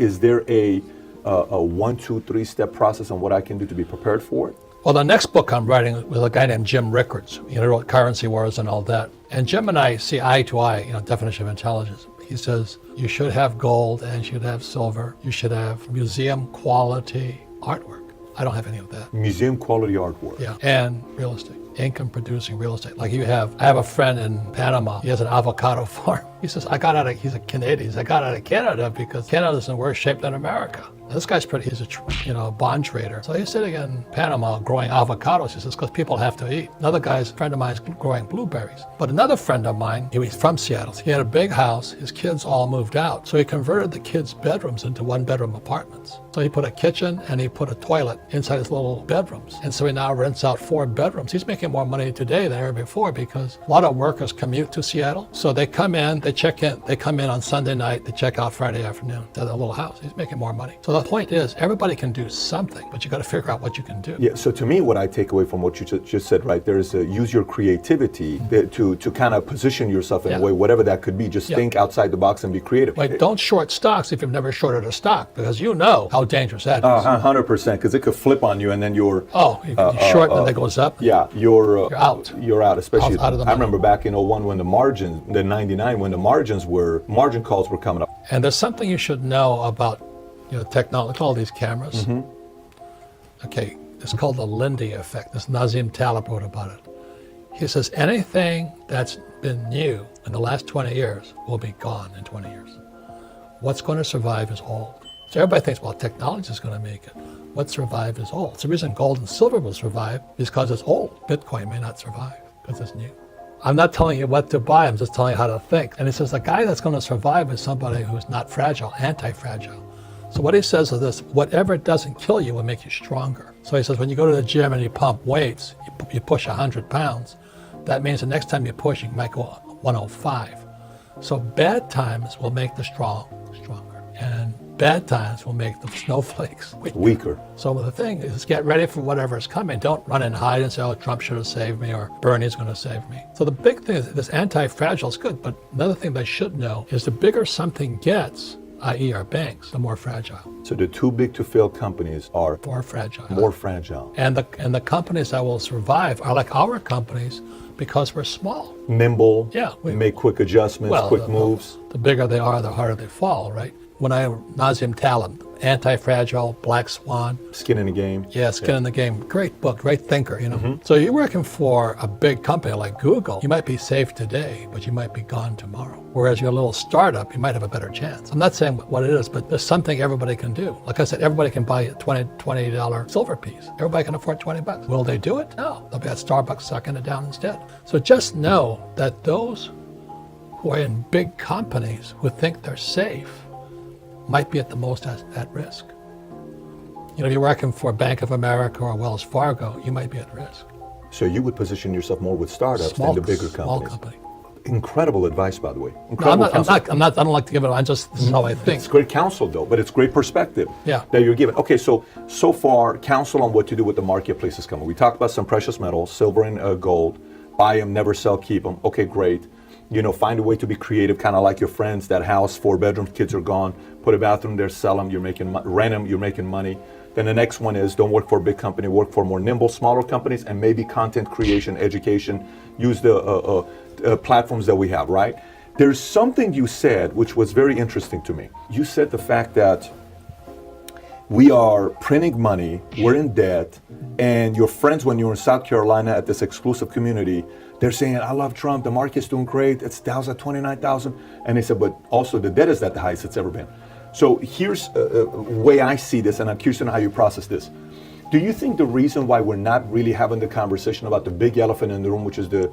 is there a 1, 2, 3 step process on what I can do to be prepared for it? Well, the next book I'm writing with a guy named Jim Rickards, wrote Currency Wars and all that. And Jim and I see eye to eye, definition of intelligence. He says you should have gold and you should have silver. You should have museum quality artwork. I don't have any of that. Museum quality artwork. Yeah, and real estate. Income producing real estate. Like I have a friend in Panama. He has an avocado farm. He says, he's a Canadian. He says, I got out of Canada because Canada's in worse shape than America. And this guy's he's a bond trader. So he's sitting in Panama growing avocados. He says, because people have to eat. Another a friend of mine is growing blueberries. But another friend of mine, he was from Seattle. He had a big house. His kids all moved out. So he converted the kids' bedrooms into 1-bedroom apartments. So he put a kitchen and he put a toilet inside his little bedrooms. And so he now rents out 4 bedrooms. He's making more money today than ever before because a lot of workers commute to Seattle. So they come in, they check in, they come in on Sunday night, they check out Friday afternoon to their little house. He's making more money. So the point is, everybody can do something, but you got to figure out what you can do. Yeah, so to me, what I take away from what you just said, right, there is use your creativity to kind of position yourself in a way, whatever that could be. Just think outside the box and be creative. Like, don't short stocks if you've never shorted a stock, because you know how dangerous that is. 100%, because it could flip on you and then you're... you short and then it goes up. Yeah, you're out. You're out, especially... Out of the I remember back in 01 when the 99, when the margin calls were coming up. And there's something you should know about technology, all these cameras. Okay, it's called the Lindy effect. This Nazim Taleb wrote about it. He says anything that's been new in the last 20 years will be gone in 20 years. What's going to survive is old. So everybody thinks, well, technology is going to make it. What survives is old. It's the reason gold and silver will survive is because it's old. Bitcoin may not survive because it's new. I'm not telling you what to buy, I'm just telling you how to think. And he says the guy that's going to survive is somebody who's not fragile, anti-fragile. So what he says is this: whatever doesn't kill you will make you stronger. So he says when you go to the gym and you pump weights, you push 100 pounds, that means the next time you push, you might go 105. So bad times will make the strong stronger, and bad times will make the snowflakes weaker. So the thing is, get ready for whatever is coming. Don't run and hide and say, oh, Trump should have saved me or Bernie's going to save me. So the big thing is this anti-fragile is good, but another thing they should know is the bigger something gets, i.e. our banks, the more fragile. So the too big to fail companies are more fragile. More fragile. And the companies that will survive are like our companies because we're small. Nimble. Yeah. We make quick adjustments, quick moves. The bigger they are, the harder they fall, right? When Nazim Taleb, Anti-Fragile, Black Swan. Skin in the Game. Yeah, Skin in the Game. Great book, great thinker, So you're working for a big company like Google. You might be safe today, but you might be gone tomorrow. Whereas you're a little startup, you might have a better chance. I'm not saying what it is, but there's something everybody can do. Like I said, everybody can buy a $20 silver piece. Everybody can afford $20. Will they do it? No. They'll be at Starbucks sucking it down instead. So just know that those who are in big companies who think they're safe might be at the most at risk. If you're working for Bank of America or Wells Fargo, you might be at risk. So you would position yourself more with startups than the bigger companies. Small company. Incredible advice, by the way. I don't like to give it. This is how I think. It's great counsel, though, but it's great perspective that you're giving. Okay, so far, counsel on what to do with the marketplace is coming. We talked about some precious metals, silver and gold. Buy them, never sell, keep them. Okay, great. Find a way to be creative, kind of like your friends, that house, 4 bedrooms, kids are gone, put a bathroom there, sell them, rent them, you're making money. Then the next one is don't work for a big company, work for more nimble, smaller companies, and maybe content creation, education, use the platforms that we have, right? There's something you said which was very interesting to me. You said the fact that we are printing money, we're in debt, and your friends, when you're in South Carolina at this exclusive community, they're saying, I love Trump, the market's doing great, it's Dow's at 29,000. And they said, but also the debt is at the highest it's ever been. So here's a way I see this, and I'm curious to know how you process this. Do you think the reason why we're not really having the conversation about the big elephant in the room, which is the,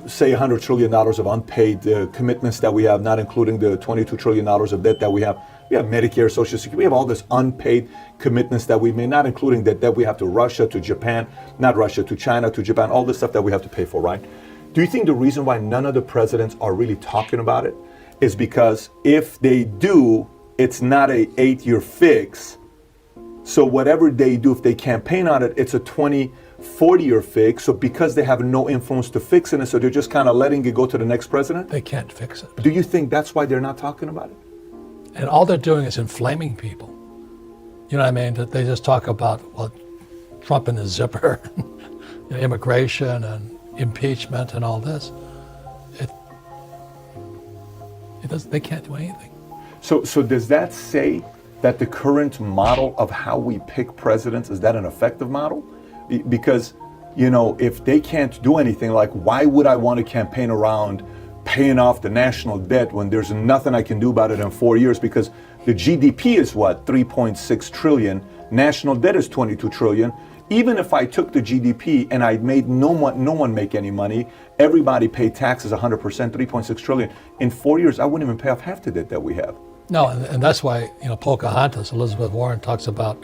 say $100 trillion of unpaid commitments that we have, not including the $22 trillion of debt that we have. We have Medicare, Social Security, we have all this unpaid commitments that we made, not including the debt we have to Russia, to Japan, not Russia, to China, to Japan, all this stuff that we have to pay for, right? Do you think the reason why none of the presidents are really talking about it is because if they do, it's not a 8-year fix. So whatever they do, if they campaign on it, it's a 40-year fix. So because they have no influence to fix it, so they're just kind of letting it go to the next president? They can't fix it. Do you think that's why they're not talking about it? And all they're doing is inflaming people. You know what I mean? That they just talk about, well, Trump and his zipper, immigration and impeachment and all this. They can't do anything. So does that say that the current model of how we pick presidents, is that an effective model? Because, if they can't do anything, like, why would I want to campaign around paying off the national debt when there's nothing I can do about it in 4 years? Because the GDP is what, 3.6 trillion, national debt is 22 trillion. Even if I took the GDP and I made no one make any money, everybody pay taxes 100%, 3.6 trillion. In 4 years, I wouldn't even pay off half the debt that we have. No, and that's why, Pocahontas, Elizabeth Warren, talks about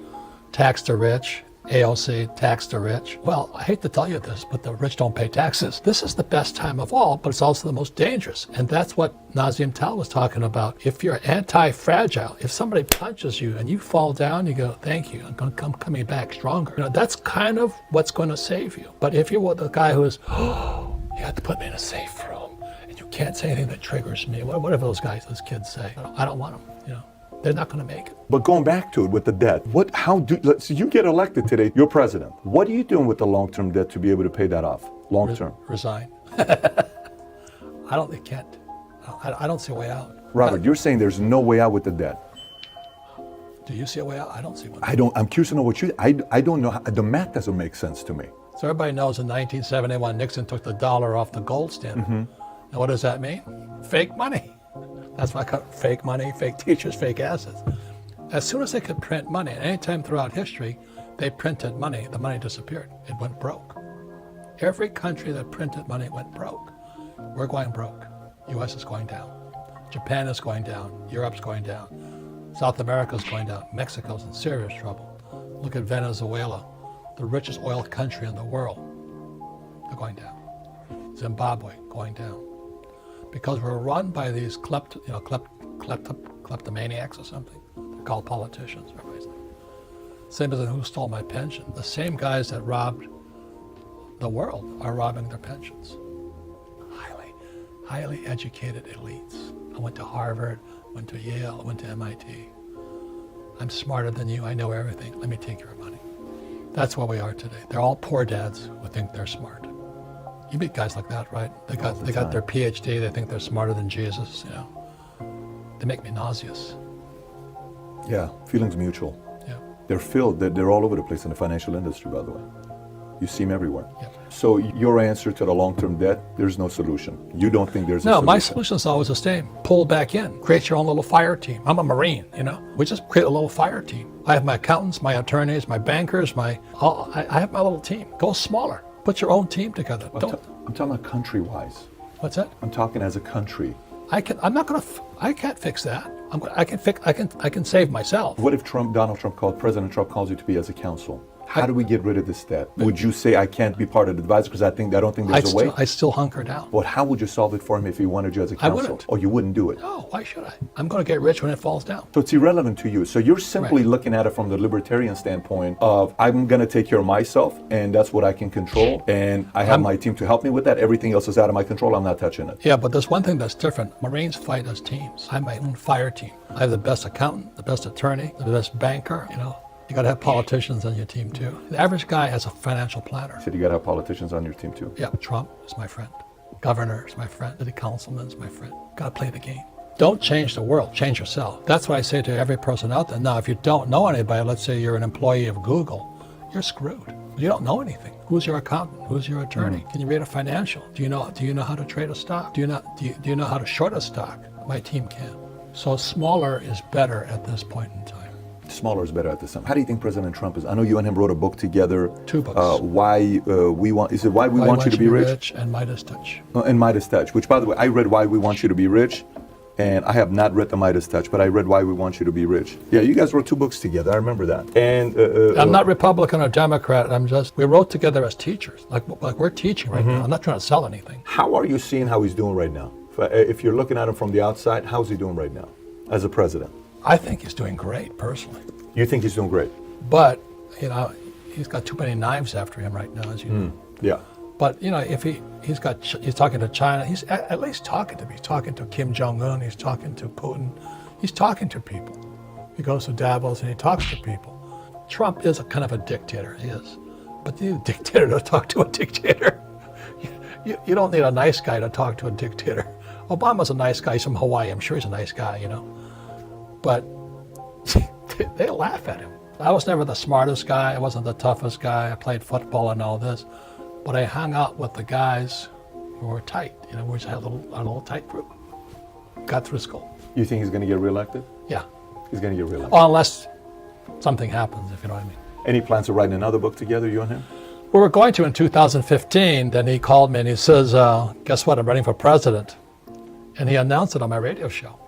tax the rich, AOC, tax the rich. Well, I hate to tell you this, but the rich don't pay taxes. This is the best time of all, but it's also the most dangerous. And that's what Nazim Tal was talking about. If you're anti-fragile, if somebody punches you and you fall down, you go, thank you, I'm coming back stronger. That's kind of what's going to save you. But if you're the guy who is, you have to put me in a safe room, and you can't say anything that triggers me, whatever those kids say, I don't want them, They're not going to make it. But going back to it with the debt, so you get elected today, you're president. What are you doing with the long-term debt to be able to pay that off, long-term? Resign. They can't. I don't see a way out. Robert, you're saying there's no way out with the debt. Do you see a way out? I don't see one. I'm curious to know what I don't know, the math doesn't make sense to me. So everybody knows in 1971, Nixon took the dollar off the gold standard. Mm-hmm. Now what does that mean? Fake money. That's why I call it fake money, fake teachers, fake assets. As soon as they could print money, and any time throughout history, they printed money, the money disappeared. It went broke. Every country that printed money went broke. We're going broke. US is going down. Japan is going down. Europe's going down. South America's going down. Mexico's in serious trouble. Look at Venezuela, the richest oil country in the world. They're going down. Zimbabwe going down. Because we're run by these kleptomaniacs or something. They're called politicians. Everybody's like, same as in who stole my pension. The same guys that robbed the world are robbing their pensions. Highly educated elites. I went to Harvard, went to Yale, went to MIT. I'm smarter than you. I know everything. Let me take your money. That's where we are today. They're all poor dads who think they're smart. You meet guys like that, right? They got their PhD. They think they're smarter than Jesus. They make me nauseous. Yeah, feelings mutual. Yeah. They're all over the place in the financial industry, by the way. You see them everywhere. Yeah. So your answer to the long-term debt, there's no solution. You don't think there's a solution? solution? No, my solution is always the same. Pull back in. Create your own little fire team. I'm a Marine, We just create a little fire team. I have my accountants, my attorneys, my bankers, I have my little team. Go smaller. Put your own team together. I'm talking about country-wise. What's that? I'm talking as a country. I can't fix that. I can save myself. What if President Trump calls you to be as a counsel? How do we get rid of this debt? Would you say I can't be part of the advisor because I don't think there's a way? I still hunker down. But how would you solve it for him if he wanted you as a counsel? I wouldn't. Or you wouldn't do it? No, why should I? I'm going to get rich when it falls down. So it's irrelevant to you. So you're simply looking at it from the libertarian standpoint of I'm going to take care of myself and that's what I can control. And I have my team to help me with that. Everything else is out of my control. I'm not touching it. Yeah, but there's one thing that's different. Marines fight as teams. I have my own fire team. I have the best accountant, the best attorney, the best banker, You got to have politicians on your team too. The average guy has a financial planner. So you got to have politicians on your team too. Yeah, Trump is my friend. Governor is my friend. City councilman is my friend. Got to play the game. Don't change the world, change yourself. That's what I say to every person out there. Now, if you don't know anybody, let's say you're an employee of Google, you're screwed. You don't know anything. Who's your accountant? Who's your attorney? Can you read a financial? Do you know how to trade a stock? Do you know how to short a stock? My team can. So smaller is better at this point in time. Smaller is better at this time. How do you think President Trump is? I know you and him wrote a book together. 2 books. Why we want you to be rich? And Midas Touch. And Midas Touch, which by the way, I read Why We Want You to Be Rich, and I have not read the Midas Touch, but I read Why We Want You to Be Rich. Yeah, you guys wrote 2 books together. I remember that. And I'm not Republican or Democrat. We wrote together as teachers, like we're teaching right now. I'm not trying to sell anything. How are you seeing how he's doing right now? If you're looking at him from the outside, how's he doing right now as a president? I think he's doing great, personally. You think he's doing great? But, he's got too many knives after him right now, as you know. Yeah. But, if he's talking to China, he's at least talking to me. He's talking to Kim Jong-un. He's talking to Putin. He's talking to people. He goes to Davos and he talks to people. Trump is a kind of a dictator, he is. But you need a dictator to talk to a dictator. You don't need a nice guy to talk to a dictator. Obama's a nice guy. He's from Hawaii. I'm sure he's a nice guy, you know. But they laugh at him. I was never the smartest guy. I wasn't the toughest guy. I played football and all this. But I hung out with the guys who were tight. You know, we just had a little tight group. Got through school. You think he's going to get reelected? Yeah. He's going to get reelected. Well, unless something happens, if you know what I mean. Any plans to write another book together, you and him? We were going to in 2015. Then he called me and he says, guess what? I'm running for president. And he announced it on my radio show.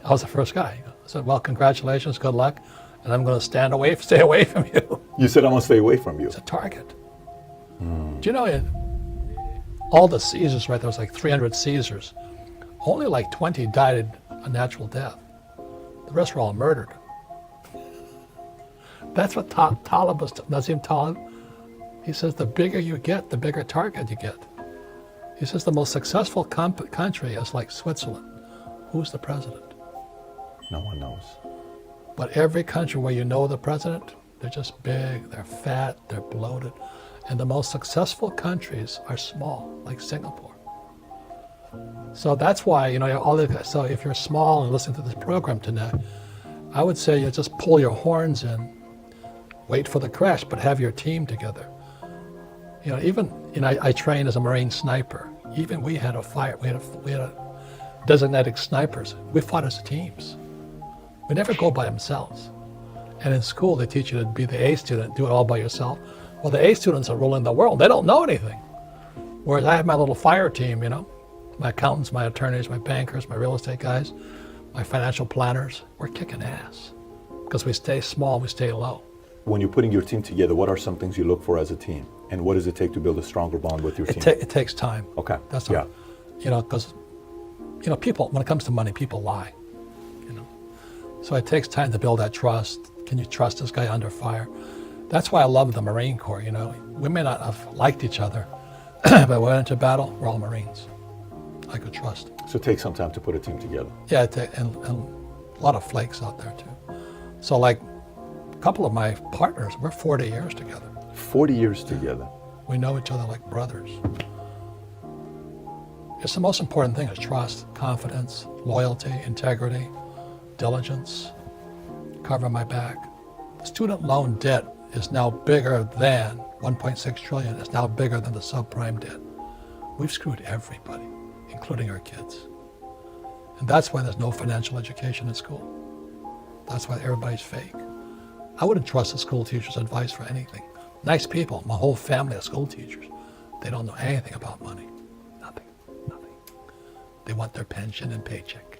I was the first guy. I said, well, congratulations, good luck. And I'm going to stay away from you. You said I'm going to stay away from you. It's a target. Do you know, in all the Caesars, right, there was like 300 Caesars. Only like 20 died a natural death. The rest were all murdered. That's what Taleb was, Nassim Taleb, he says the bigger you get, the bigger target you get. He says the most successful country is like Switzerland. Who's the president? No one knows. But every country where you know the president, they're just big, they're fat, they're bloated. And the most successful countries are small, like Singapore. So that's why, you know, so if you're small and listening to this program tonight, I would say you just pull your horns in, wait for the crash, but have your team together. You know, even, you know, I trained as a Marine sniper. Even we had we had a designated snipers. We fought as teams. We never go by themselves. And in school, they teach you to be the A student, do it all by yourself. Well, the A students are ruling the world. They don't know anything. Whereas I have my little fire team, you know, my accountants, my attorneys, my bankers, my real estate guys, my financial planners. We're kicking ass because we stay small, we stay low. When you're putting your team together, what are some things you look for as a team? And what does it take to build a stronger bond with your team? It takes time. Okay. That's yeah. all. You know, because, you know, people, when it comes to money, people lie, you know. So it takes time to build that trust. Can you trust this guy under fire? That's why I love the Marine Corps, you know. We may not have liked each other, but when we went into battle, we're all Marines. I could trust. So it takes some time to put a team together. Yeah, and a lot of flakes out there too. So like a couple of my partners, we're 40 years together. 40 years together. We know each other like brothers. It's the most important thing is trust, confidence, loyalty, integrity, diligence, cover my back. The student loan debt is now bigger than 1.6 trillion. It's now bigger than the subprime debt. We've screwed everybody, including our kids. And that's why there's no financial education in school. That's why everybody's fake. I wouldn't trust a school teacher's advice for anything. Nice people, my whole family of school teachers. They don't know anything about money. Nothing. They want their pension and paycheck.